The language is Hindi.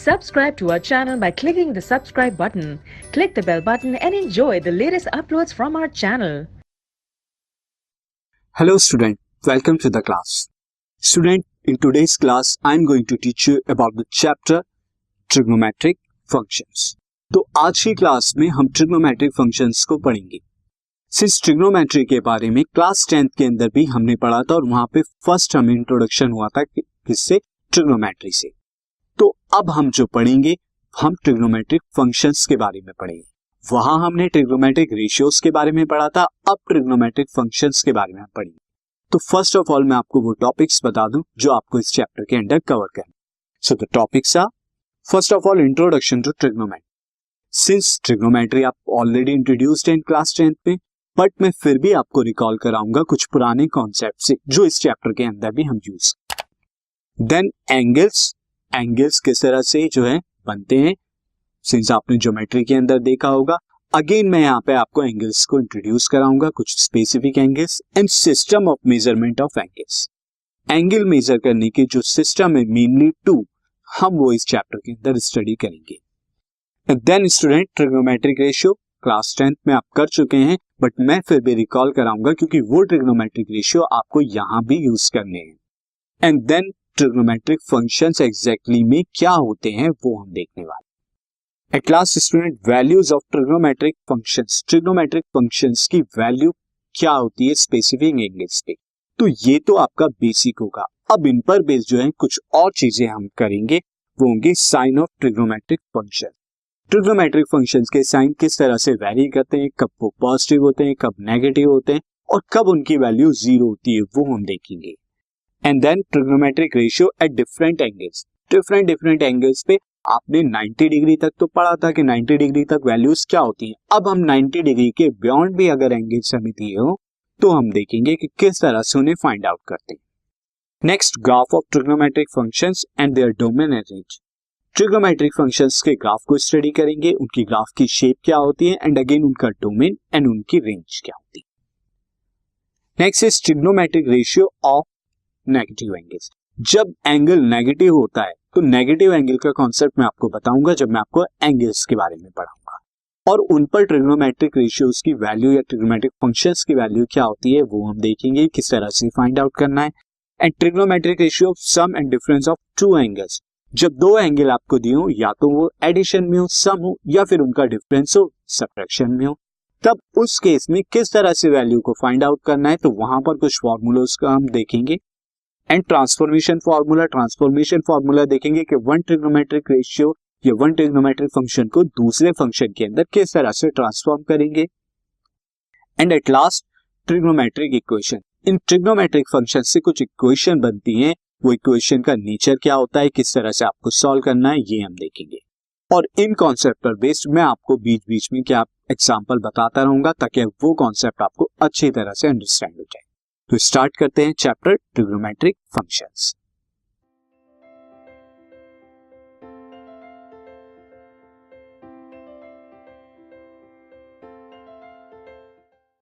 Subscribe to our channel by clicking the subscribe button. Click the bell button and enjoy the latest uploads from our channel. Hello student, welcome to the class. Student, in today's class I am going to teach you about the chapter trigonometric functions. तो आज की क्लास में हम ट्रिग्नोमेट्रिक फंक्शंस को पढ़ेंगे. सिंस ट्रिग्नोमेट्री के बारे में क्लास 10th के अंदर भी हमने पढ़ा था और वहां पे फर्स्ट हमें इंट्रोडक्शन हुआ था किससे, ट्रिग्नोमेट्री से. तो अब हम जो पढ़ेंगे हम ट्रिग्नोमेट्रिक फंक्शंस के बारे में पढ़ेंगे. वहां हमने ट्रिग्नोमेट्रिक रेशियोज के बारे में पढ़ा था, अब ट्रिग्नोमेट्रिक फंक्शंस के बारे में हम पढ़ेंगे. तो फर्स्ट ऑफ ऑल मैं आपको वो टॉपिक्स बता दूं जो आपको इस चैप्टर के अंदर कवर करना. So the topics are first of all introduction to trigonometry. Since trigonometry आप already introduced in class 10th में, बट मैं फिर भी आपको रिकॉल कराऊंगा कुछ पुराने कॉन्सेप्ट से जो इस चैप्टर के अंदर भी हम यूज. देन एंगल्स किस तरह से जो है बनते हैं, सिंस आपने ज्योमेट्री के अंदर देखा होगा. अगेन मैं यहाँ पे आपको एंगल्स को इंट्रोड्यूस कराऊंगा, कुछ specific angles and system of measurement of angles. Angle measure करने के जो सिस्टम है मेनली टू, हम वो इस चैप्टर के अंदर स्टडी करेंगे. Then student trigonometric ratio class 10th में आप कर चुके हैं, बट मैं फिर भी रिकॉल कराऊंगा क्योंकि वो ट्रिग्नोमेट्रिक रेशियो आपको यहाँ भी यूज करने हैं. And then trigonometric functions exactly में क्या होते हैं वो हम देखने वाले. At last student values of trigonometric functions. Trigonometric functions की वैल्यू क्या होती है स्पेसिफिक एंगल्स पे. तो ये तो आपका बेसिक होगा. अब इन पर बेस्ड जो है कुछ और चीजें हम करेंगे, वो होंगे sign of trigonometric function. Trigonometric functions के साइन किस तरह से वैरी करते हैं, कब वो पॉजिटिव होते हैं, कब नेगेटिव होते हैं और कब उनकी वैल्यू जीरो होती है वो हम देखेंगे. And then trigonometric ratio at different angles. Different angles पे आपने 90 डिग्री तक तो पढ़ा था कि 90 डिग्री तक वैल्यूज क्या होती हैं. अब हम 90 डिग्री के बियॉन्ड भी अगर एंगल्स हमें दिए हो तो हम देखेंगे कि किस तरह से उन्हें फाइंड आउट करते हैं. Next graph of trigonometric functions and there domain and range. Trigonometric functions के ग्राफ को स्टडी करेंगे, उनकी ग्राफ की शेप क्या होती है एंड अगेन उनका डोमेन एंड उनकी रेंज क्या होती है. Next is trigonometric ratio of negative angles. जब एंगल नेगेटिव होता है तो नेगेटिव एंगल का कॉन्सेप्ट मैं आपको बताऊंगा जब मैं आपको एंगल्स के बारे में पढ़ाऊंगा, और उन पर ट्रिग्नोमेट्रिक रेशियोज की वैल्यू या ट्रिग्नोमेट्रिक फंक्शंस की वैल्यू क्या होती है वो हम देखेंगे, किस तरह से फाइंड आउट करना है. And trigonometric ratio of sum and difference of two angles. जब दो एंगल आपको दिए हो, या तो वो एडिशन में हो, सम हो, या फिर उनका डिफरेंस हो, सबट्रैक्शन में हो, तब उस केस में किस तरह से वैल्यू को फाइंड आउट करना है, तो वहां पर कुछ फॉर्मूलाज का हम देखेंगे. एंड ट्रांसफॉर्मेशन फॉर्मूला देखेंगे कि वन ट्रिग्नोमेट्रिक रेशियो या वन ट्रिग्नोमेट्रिक फंक्शन को दूसरे फंक्शन के अंदर किस तरह से ट्रांसफॉर्म करेंगे. And at last trigonometric equation. In trigonometric function से कुछ इक्वेशन बनती हैं, वो इक्वेशन का नेचर क्या होता है, किस तरह से आपको सॉल्व करना है, ये हम देखेंगे. और इन कॉन्सेप्ट पर बेस्ड मैं आपको बीच बीच में क्या एग्जांपल बताता रहूंगा ताकि वो कॉन्सेप्ट आपको अच्छी तरह से अंडरस्टैंड हो जाए. तो स्टार्ट करते हैं चैप्टर ट्रिग्नोमेट्रिक फंक्शंस.